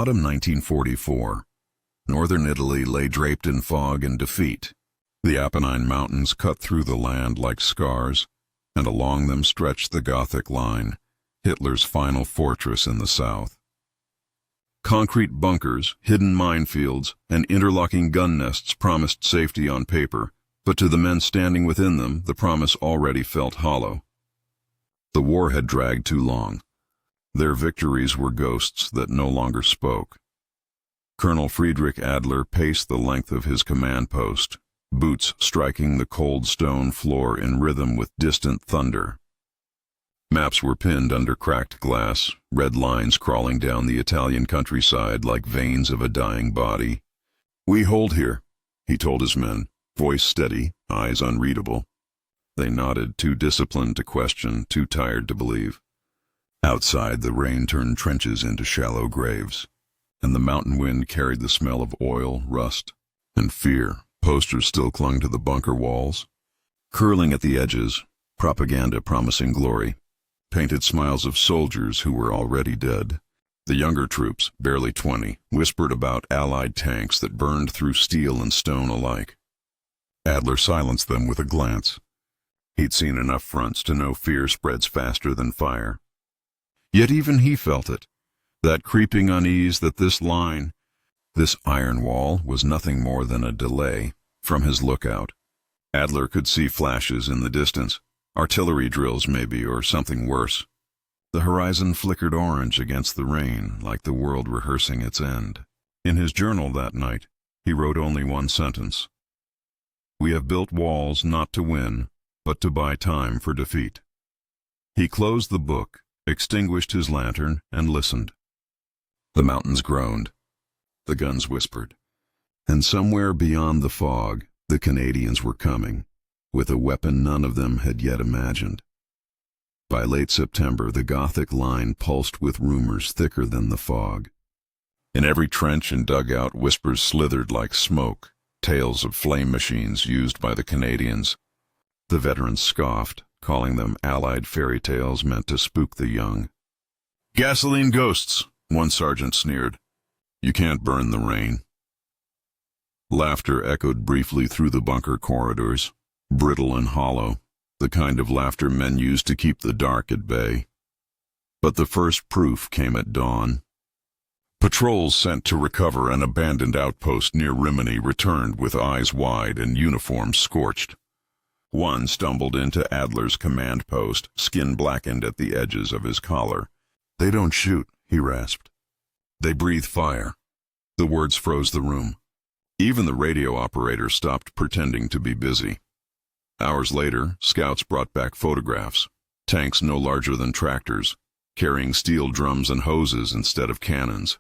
Autumn 1944. Northern Italy lay draped in fog and defeat. The Apennine Mountains cut through the land like scars, and along them stretched the Gothic Line, Hitler's final fortress in the south. Concrete bunkers, hidden minefields, and interlocking gun nests promised safety on paper, but to the men standing within them, the promise already felt hollow. The war had dragged too long. Their victories were ghosts that no longer spoke. Colonel Friedrich Adler paced the length of his command post, boots striking the cold stone floor in rhythm with distant thunder. Maps were pinned under cracked glass, red lines crawling down the Italian countryside like veins of a dying body. "We hold here," he told his men, voice steady, eyes unreadable. They nodded, too disciplined to question, too tired to believe. Outside, the rain turned trenches into shallow graves, and the mountain wind carried the smell of oil, rust, and fear. Posters still clung to the bunker walls. Curling at the edges, propaganda promising glory. Painted smiles of soldiers who were already dead. The younger troops, barely 20, whispered about Allied tanks that burned through steel and stone alike. Adler silenced them with a glance. He'd seen enough fronts to know fear spreads faster than fire. Yet even he felt it, that creeping unease that this line, this iron wall, was nothing more than a delay from his lookout. Adler could see flashes in the distance, artillery drills maybe, or something worse. The horizon flickered orange against the rain, like the world rehearsing its end. In his journal that night, he wrote only one sentence. "We have built walls not to win, but to buy time for defeat." He closed the book, extinguished his lantern, and listened. The mountains groaned. The guns whispered. And somewhere beyond the fog, the Canadians were coming, with a weapon none of them had yet imagined. By late September, the Gothic Line pulsed with rumors thicker than the fog. In every trench and dugout, whispers slithered like smoke, tales of flame machines used by the Canadians. The veterans scoffed, calling them Allied fairy tales meant to spook the young. "Gasoline ghosts," one sergeant sneered. "You can't burn the rain." Laughter echoed briefly through the bunker corridors, brittle and hollow, the kind of laughter men used to keep the dark at bay. But the first proof came at dawn. Patrols sent to recover an abandoned outpost near Rimini returned with eyes wide and uniforms scorched. One stumbled into Adler's command post, skin blackened at the edges of his collar. "They don't shoot," he rasped. "They breathe fire." The words froze the room. Even the radio operator stopped pretending to be busy. Hours later, scouts brought back photographs, tanks no larger than tractors, carrying steel drums and hoses instead of cannons.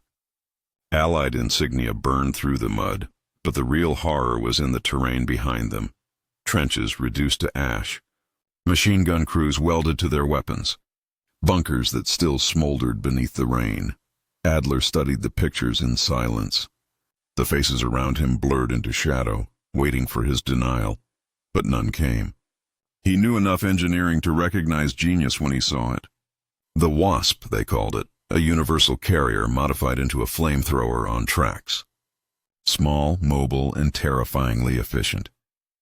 Allied insignia burned through the mud, but the real horror was in the terrain behind them. Trenches reduced to ash, machine gun crews welded to their weapons, bunkers that still smoldered beneath the rain. Adler studied the pictures in silence. The faces around him blurred into shadow, waiting for his denial, but none came. He knew enough engineering to recognize genius when he saw it. The Wasp, they called it, a universal carrier modified into a flamethrower on tracks. Small, mobile, and terrifyingly efficient.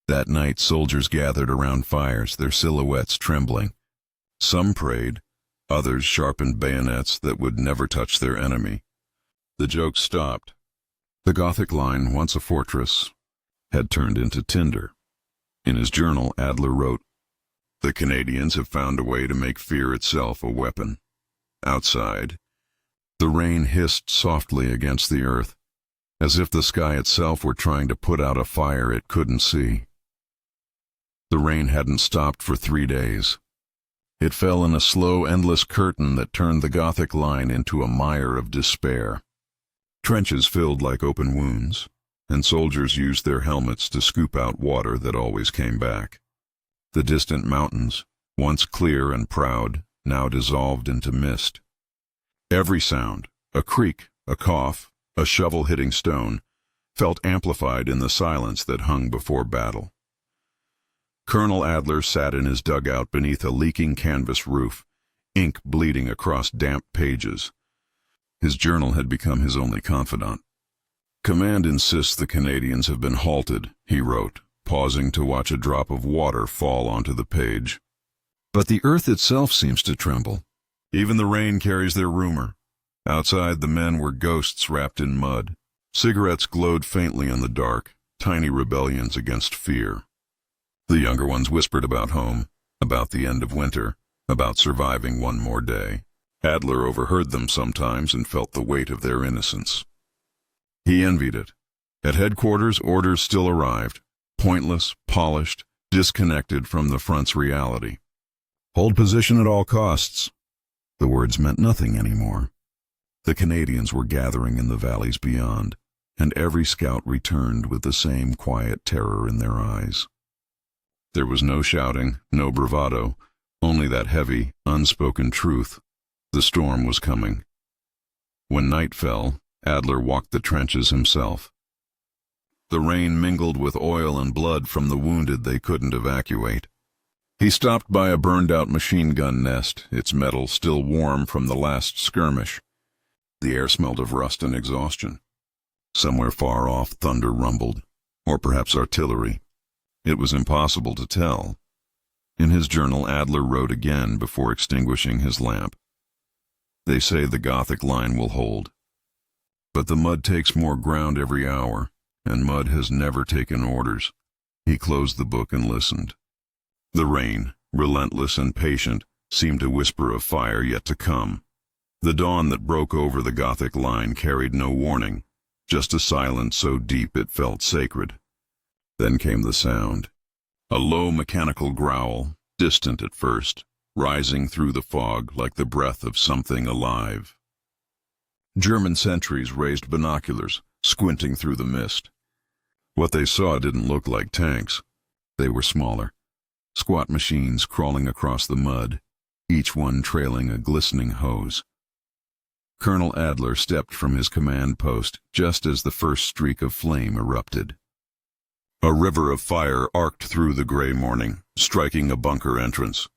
That night, soldiers gathered around fires, their silhouettes trembling. Some prayed, others sharpened bayonets that would never touch their enemy. The joke stopped. The Gothic Line, once a fortress, had turned into tinder. In his journal, Adler wrote, "The Canadians have found a way to make fear itself a weapon." Outside, the rain hissed softly against the earth, as if the sky itself were trying to put out a fire it couldn't see. The rain hadn't stopped for 3 days. It fell in a slow, endless curtain that turned the Gothic Line into a mire of despair. Trenches filled like open wounds, and soldiers used their helmets to scoop out water that always came back. The distant mountains, once clear and proud, now dissolved into mist. Every sound, a creak, a cough, a shovel hitting stone, felt amplified in the silence that hung before battle. Colonel Adler sat in his dugout beneath a leaking canvas roof, ink bleeding across damp pages. His journal had become his only confidant. "Command insists the Canadians have been halted," he wrote, pausing to watch a drop of water fall onto the page. "But the earth itself seems to tremble. Even the rain carries their rumor." Outside, the men were ghosts wrapped in mud. Cigarettes glowed faintly in the dark, tiny rebellions against fear. The younger ones whispered about home, about the end of winter, about surviving one more day. Adler overheard them sometimes and felt the weight of their innocence. He envied it. At headquarters, orders still arrived, pointless, polished, disconnected from the front's reality. "Hold position at all costs." The words meant nothing anymore. The Canadians were gathering in the valleys beyond, and every scout returned with the same quiet terror in their eyes. There was no shouting, no bravado, only that heavy, unspoken truth. The storm was coming. When night fell, Adler walked the trenches himself. The rain mingled with oil and blood from the wounded they couldn't evacuate. He stopped by a burned-out machine gun nest, its metal still warm from the last skirmish. The air smelled of rust and exhaustion. Somewhere far off, thunder rumbled, or perhaps artillery. It was impossible to tell. In his journal, Adler wrote again before extinguishing his lamp. "They say the Gothic Line will hold. But the mud takes more ground every hour, and mud has never taken orders." He closed the book and listened. The rain, relentless and patient, seemed to whisper of fire yet to come. The dawn that broke over the Gothic Line carried no warning, just a silence so deep it felt sacred. Then came the sound. A low mechanical growl, distant at first, rising through the fog like the breath of something alive. German sentries raised binoculars, squinting through the mist. What they saw didn't look like tanks. They were smaller, squat machines crawling across the mud, each one trailing a glistening hose. Colonel Adler stepped from his command post just as the first streak of flame erupted. A river of fire arced through the gray morning, striking a bunker entrance.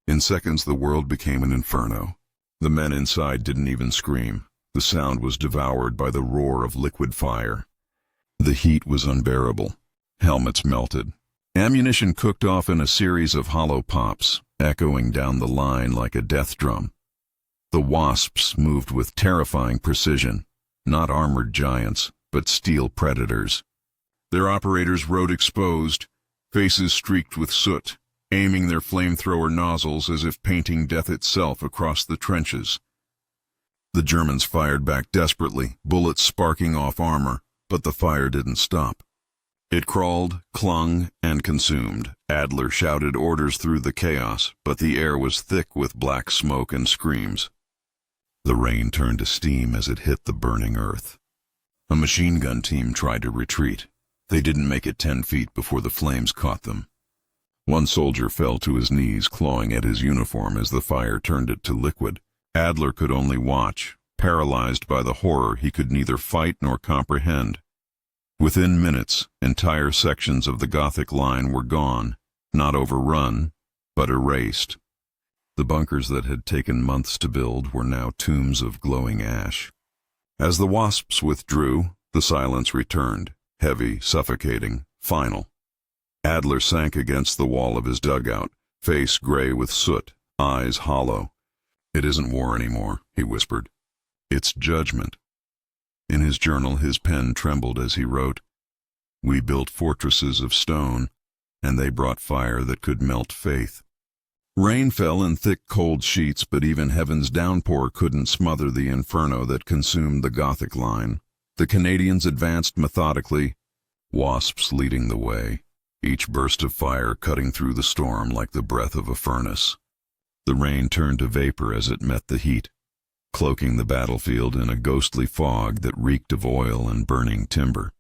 In seconds the world became an inferno. The men inside didn't even scream. The sound was devoured by the roar of liquid fire. The heat was unbearable. Helmets melted. Ammunition cooked off in a series of hollow pops, echoing down the line like a death drum. The Wasps moved with terrifying precision, not armored giants, but steel predators. Their operators rode exposed, faces streaked with soot, aiming their flamethrower nozzles as if painting death itself across the trenches. The Germans fired back desperately, bullets sparking off armor, but the fire didn't stop. It crawled, clung, and consumed. Adler shouted orders through the chaos, but the air was thick with black smoke and screams. The rain turned to steam as it hit the burning earth. A machine gun team tried to retreat. They didn't make it 10 feet before the flames caught them. One soldier fell to his knees, clawing at his uniform as the fire turned it to liquid. Adler could only watch, paralyzed by the horror he could neither fight nor comprehend. Within minutes, entire sections of the Gothic Line were gone, not overrun, but erased. The bunkers that had taken months to build were now tombs of glowing ash. As the Wasps withdrew, the silence returned, heavy, suffocating, final. Adler sank against the wall of his dugout, face gray with soot, eyes hollow. "It isn't war anymore," he whispered. "It's judgment." In his journal, his pen trembled as he wrote, "We built fortresses of stone, and they brought fire that could melt faith." Rain fell in thick, cold sheets, but even heaven's downpour couldn't smother the inferno that consumed the Gothic Line. The Canadians advanced methodically, Wasps leading the way, each burst of fire cutting through the storm like the breath of a furnace. The rain turned to vapor as it met the heat, cloaking the battlefield in a ghostly fog that reeked of oil and burning timber.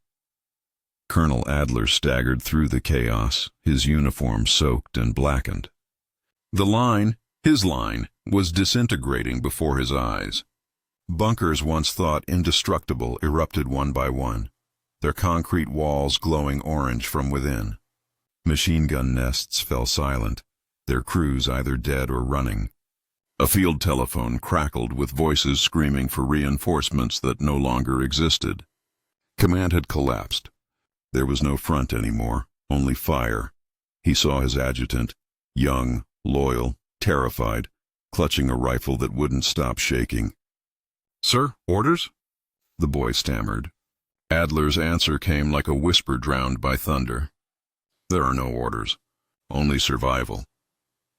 Colonel Adler staggered through the chaos, his uniform soaked and blackened. The line, his line, was disintegrating before his eyes. Bunkers once thought indestructible erupted one by one, their concrete walls glowing orange from within. Machine gun nests fell silent, their crews either dead or running. A field telephone crackled with voices screaming for reinforcements that no longer existed. Command had collapsed. There was no front anymore, only fire. He saw his adjutant, young, loyal, terrified, clutching a rifle that wouldn't stop shaking. "Sir, orders?" the boy stammered. Adler's answer came like a whisper drowned by thunder. "There are no orders, only survival."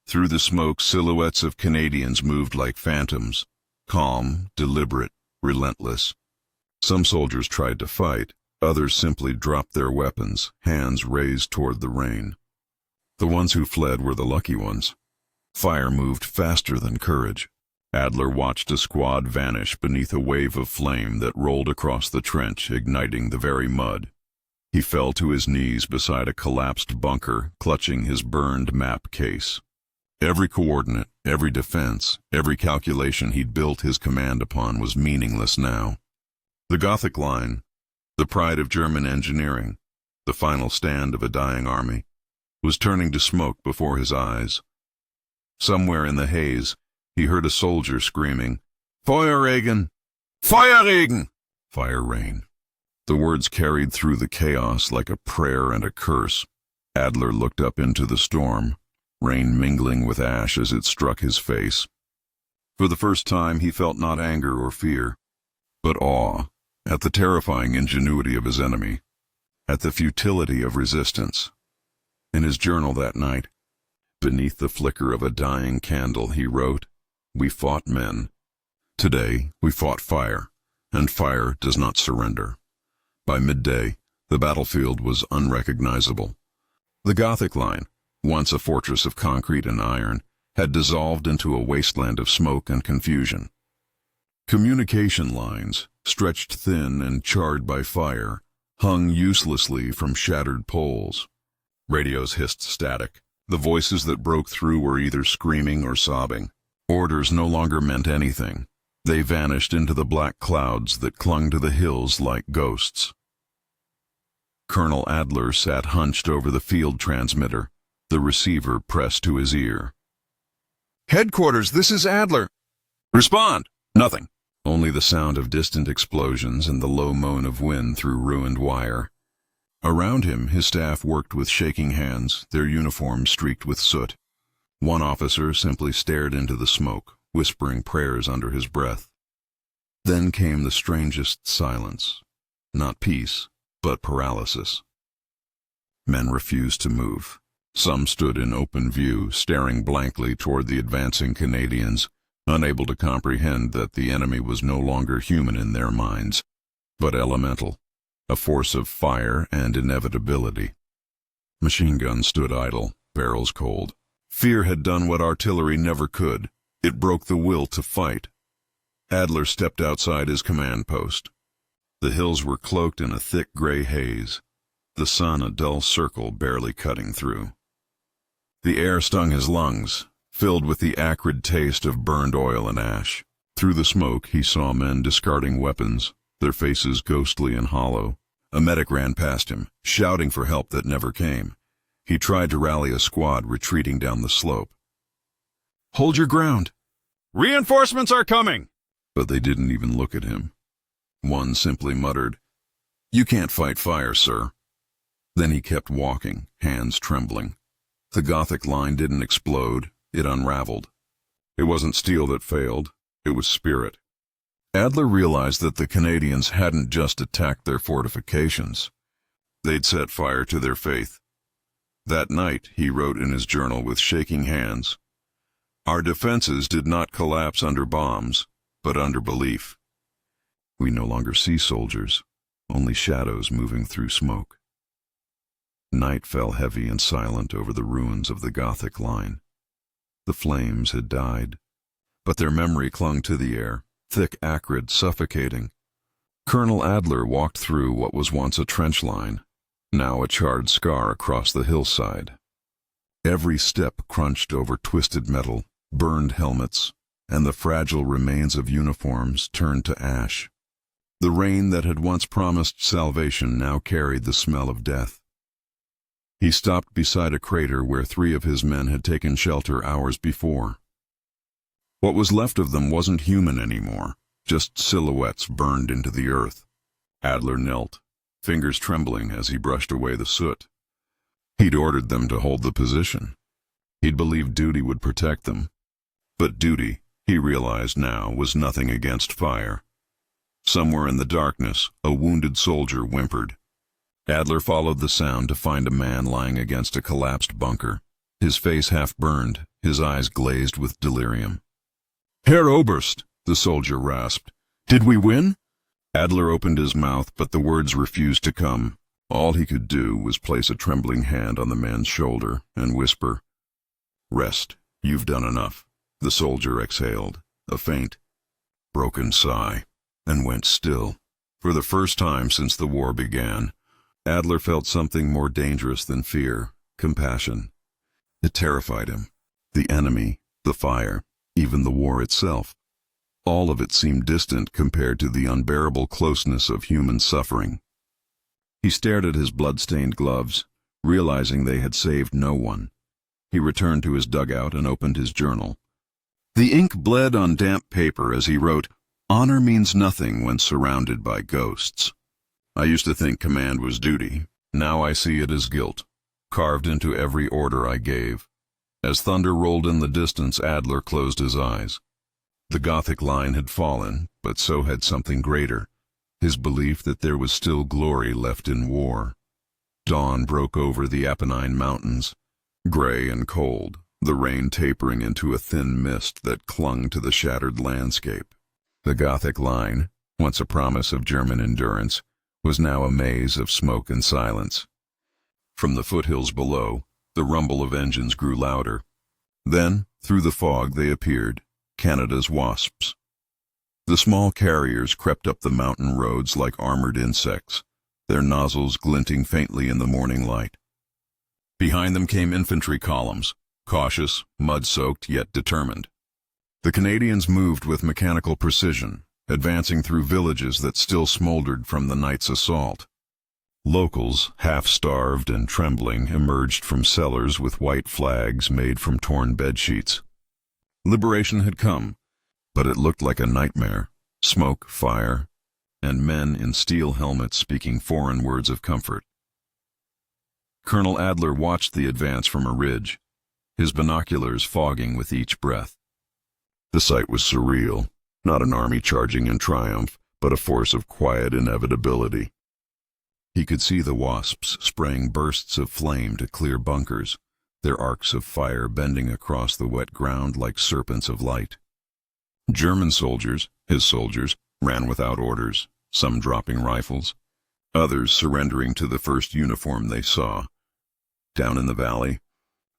Through the smoke, silhouettes of Canadians moved like phantoms, calm, deliberate, relentless. Some soldiers tried to fight, others simply dropped their weapons, hands raised toward the rain. The ones who fled were the lucky ones. Fire moved faster than courage. Adler watched a squad vanish beneath a wave of flame that rolled across the trench, igniting the very mud. He fell to his knees beside a collapsed bunker, clutching his burned map case. Every coordinate, every defense, every calculation he'd built his command upon was meaningless now. The Gothic Line, the pride of German engineering, the final stand of a dying army, was turning to smoke before his eyes. Somewhere in the haze, he heard a soldier screaming, "Feuerregen! Feuerregen!" Fire rain. The words carried through the chaos like a prayer and a curse. Adler looked up into the storm, rain mingling with ash as it struck his face. For the first time, he felt not anger or fear, but awe at the terrifying ingenuity of his enemy, at the futility of resistance. In his journal that night, beneath the flicker of a dying candle, he wrote, "We fought men. Today, we fought fire, and fire does not surrender." By midday, the battlefield was unrecognizable. The Gothic Line, once a fortress of concrete and iron, had dissolved into a wasteland of smoke and confusion. Communication lines, stretched thin and charred by fire, hung uselessly from shattered poles. Radios hissed static. The voices that broke through were either screaming or sobbing. Orders no longer meant anything. They vanished into the black clouds that clung to the hills like ghosts. Colonel Adler sat hunched over the field transmitter, the receiver pressed to his ear. "Headquarters, this is Adler." "Respond!" Nothing. Only the sound of distant explosions and the low moan of wind through ruined wire. Around him, his staff worked with shaking hands, their uniforms streaked with soot. One officer simply stared into the smoke, whispering prayers under his breath. Then came the strangest silence. Not peace, but paralysis. Men refused to move. Some stood in open view, staring blankly toward the advancing Canadians, unable to comprehend that the enemy was no longer human in their minds, but elemental, a force of fire and inevitability. Machine guns stood idle, barrels cold. Fear had done what artillery never could. It broke the will to fight. Adler stepped outside his command post. The hills were cloaked in a thick gray haze, the sun a dull circle barely cutting through. The air stung his lungs, filled with the acrid taste of burned oil and ash. Through the smoke, he saw men discarding weapons, their faces ghostly and hollow. A medic ran past him, shouting for help that never came. He tried to rally a squad retreating down the slope. "Hold your ground! Reinforcements are coming!" But they didn't even look at him. One simply muttered, "You can't fight fire, sir." Then he kept walking, hands trembling. The Gothic Line didn't explode, it unraveled. It wasn't steel that failed, it was spirit. Adler realized that the Canadians hadn't just attacked their fortifications. They'd set fire to their faith. That night, he wrote in his journal with shaking hands, "Our defenses did not collapse under bombs, but under belief." We no longer see soldiers, only shadows moving through smoke. Night fell heavy and silent over the ruins of the Gothic Line. The flames had died, but their memory clung to the air, thick, acrid, suffocating. Colonel Adler walked through what was once a trench line, now a charred scar across the hillside. Every step crunched over twisted metal, burned helmets, and the fragile remains of uniforms turned to ash. The rain that had once promised salvation now carried the smell of death. He stopped beside a crater where 3 of his men had taken shelter hours before. What was left of them wasn't human anymore, just silhouettes burned into the earth. Adler knelt, fingers trembling as he brushed away the soot. He'd ordered them to hold the position. He'd believed duty would protect them. But duty, he realized now, was nothing against fire. Somewhere in the darkness, a wounded soldier whimpered. Adler followed the sound to find a man lying against a collapsed bunker, his face half burned, his eyes glazed with delirium. "Herr Oberst," the soldier rasped. "Did we win?" Adler opened his mouth, but the words refused to come. All he could do was place a trembling hand on the man's shoulder and whisper, "Rest, you've done enough." The soldier exhaled, a faint, broken sigh, and went still. For the first time since the war began, Adler felt something more dangerous than fear, compassion. It terrified him. The enemy, the fire, even the war itself. All of it seemed distant compared to the unbearable closeness of human suffering. He stared at his blood-stained gloves, realizing they had saved no one. He returned to his dugout and opened his journal. The ink bled on damp paper as he wrote, "Honor means nothing when surrounded by ghosts. I used to think command was duty. Now I see it as guilt, carved into every order I gave." As thunder rolled in the distance, Adler closed his eyes. The Gothic Line had fallen, but so had something greater, his belief that there was still glory left in war. Dawn broke over the Apennine Mountains, gray and cold, the rain tapering into a thin mist that clung to the shattered landscape. The Gothic Line, once a promise of German endurance, was now a maze of smoke and silence. From the foothills below, the rumble of engines grew louder. Then, through the fog, they appeared, Canada's Wasps. The small carriers crept up the mountain roads like armored insects, their nozzles glinting faintly in the morning light. Behind them came infantry columns, cautious, mud-soaked, yet determined. The Canadians moved with mechanical precision, advancing through villages that still smoldered from the night's assault. Locals, half-starved and trembling, emerged from cellars with white flags made from torn bedsheets. Liberation had come, but it looked like a nightmare. Smoke, fire, and men in steel helmets speaking foreign words of comfort. Colonel Adler watched the advance from a ridge, his binoculars fogging with each breath. The sight was surreal, not an army charging in triumph, but a force of quiet inevitability. He could see the Wasps spraying bursts of flame to clear bunkers, their arcs of fire bending across the wet ground like serpents of light. German soldiers, his soldiers, ran without orders, some dropping rifles, others surrendering to the first uniform they saw. Down in the valley,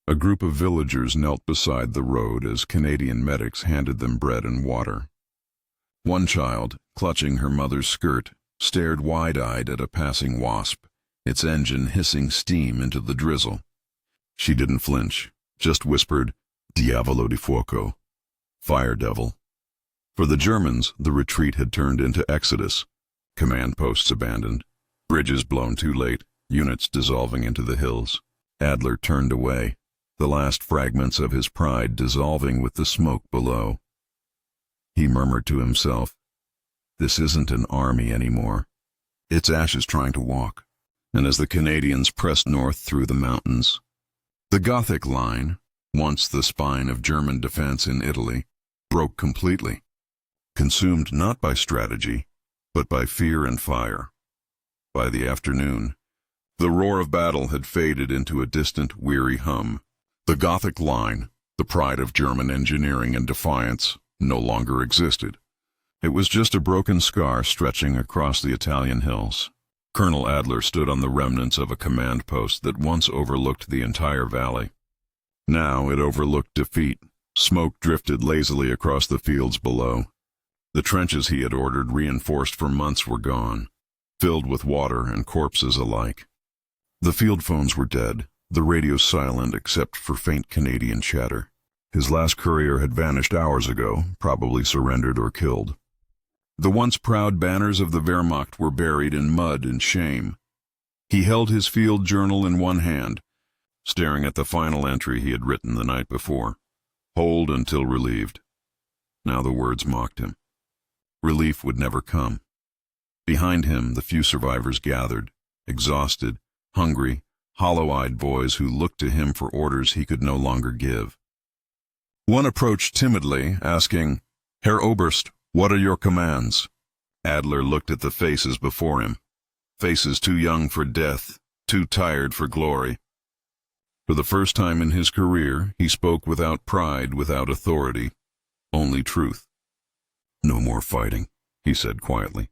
a group of villagers knelt beside the road as Canadian medics handed them bread and water. One child, clutching her mother's skirt, stared wide-eyed at a passing Wasp, its engine hissing steam into the drizzle. She didn't flinch, just whispered, "Diavolo di fuoco," fire devil. For the Germans, the retreat had turned into exodus. Command posts abandoned, bridges blown too late, units dissolving into the hills. Adler turned away, the last fragments of his pride dissolving with the smoke below. He murmured to himself, "This isn't an army anymore. It's ashes trying to walk." And as the Canadians pressed north through the mountains, the Gothic Line, once the spine of German defense in Italy, broke completely, consumed not by strategy, but by fear and fire. By the afternoon, the roar of battle had faded into a distant, weary hum. The Gothic Line, the pride of German engineering and defiance, no longer existed. It was just a broken scar stretching across the Italian hills. Colonel Adler stood on the remnants of a command post that once overlooked the entire valley. Now it overlooked defeat. Smoke drifted lazily across the fields below. The trenches he had ordered, reinforced for months, were gone, filled with water and corpses alike. The field phones were dead, the radio silent except for faint Canadian chatter. His last courier had vanished hours ago, probably surrendered or killed. The once proud banners of the Wehrmacht were buried in mud and shame. He held his field journal in one hand, staring at the final entry he had written the night before. Hold until relieved. Now the words mocked him. Relief would never come. Behind him, the few survivors gathered, exhausted, hungry, hollow-eyed boys who looked to him for orders he could no longer give. One approached timidly, asking, "Herr Oberst, what are your commands?" Adler looked at the faces before him, faces too young for death, too tired for glory. For the first time in his career, he spoke without pride, without authority, only truth. "No more fighting," he said quietly.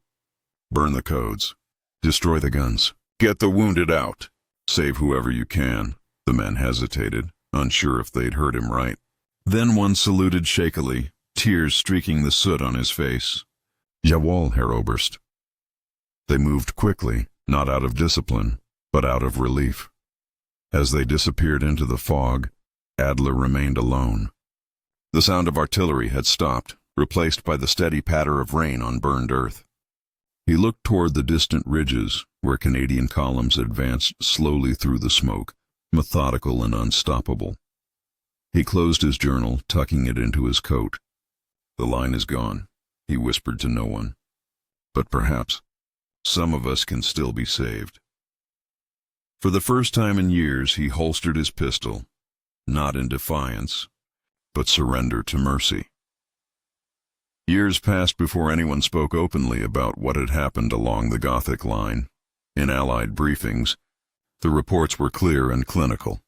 "Burn the codes. Destroy the guns. Get the wounded out. Save whoever you can." The men hesitated, unsure if they'd heard him right. Then one saluted shakily, tears streaking the soot on his face. "Jawohl, Herr Oberst." They moved quickly, not out of discipline, but out of relief. As they disappeared into the fog, Adler remained alone. The sound of artillery had stopped, replaced by the steady patter of rain on burned earth. He looked toward the distant ridges, where Canadian columns advanced slowly through the smoke, methodical and unstoppable. He closed his journal, tucking it into his coat. "The line is gone," he whispered to no one. "But perhaps some of us can still be saved." For the first time in years, he holstered his pistol, not in defiance, but surrender to mercy. Years passed before anyone spoke openly about what had happened along the Gothic Line. In Allied briefings, the reports were clear and clinical.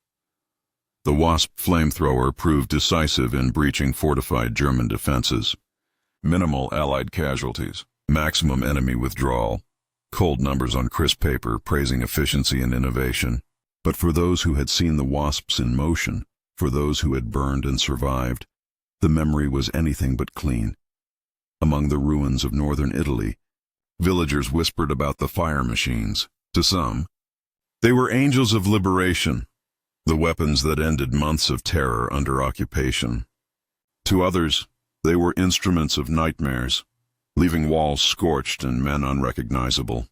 The Wasp Flamethrower proved decisive in breaching fortified German defenses. Minimal Allied casualties, maximum enemy withdrawal, cold numbers on crisp paper praising efficiency and innovation. But for those who had seen the Wasps in motion, for those who had burned and survived, the memory was anything but clean. Among the ruins of northern Italy, villagers whispered about the fire machines. To some, they were angels of liberation, the weapons that ended months of terror under occupation. To others, they were instruments of nightmares, leaving walls scorched and men unrecognizable.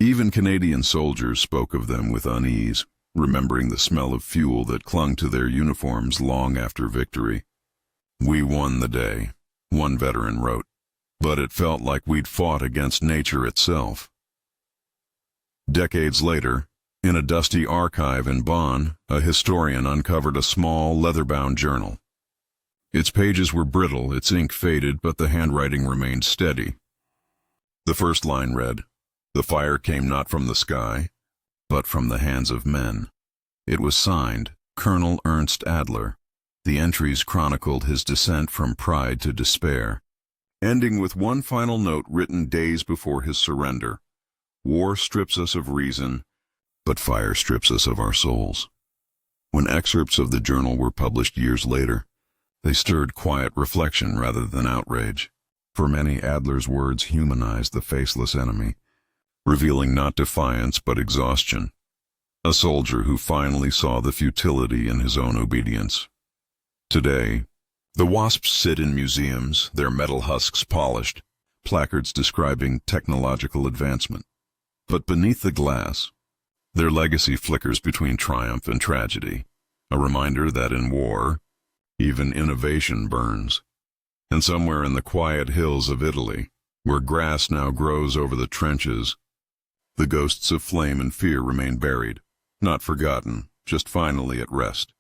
Even Canadian soldiers spoke of them with unease, remembering the smell of fuel that clung to their uniforms long after victory. "We won the day," one veteran wrote, "but it felt like we'd fought against nature itself." Decades later, in a dusty archive in Bonn, a historian uncovered a small, leather-bound journal. Its pages were brittle, its ink faded, but the handwriting remained steady. The first line read, "The fire came not from the sky, but from the hands of men." It was signed, Colonel Ernst Adler. The entries chronicled his descent from pride to despair, ending with one final note written days before his surrender. "War strips us of reason, but fire strips us of our souls." When excerpts of the journal were published years later, they stirred quiet reflection rather than outrage. For many, Adler's words humanized the faceless enemy, revealing not defiance but exhaustion. A soldier who finally saw the futility in his own obedience. Today, the Wasps sit in museums, their metal husks polished, placards describing technological advancement. But beneath the glass, their legacy flickers between triumph and tragedy, a reminder that in war, even innovation burns. And somewhere in the quiet hills of Italy, where grass now grows over the trenches, the ghosts of flame and fear remain buried, not forgotten, just finally at rest.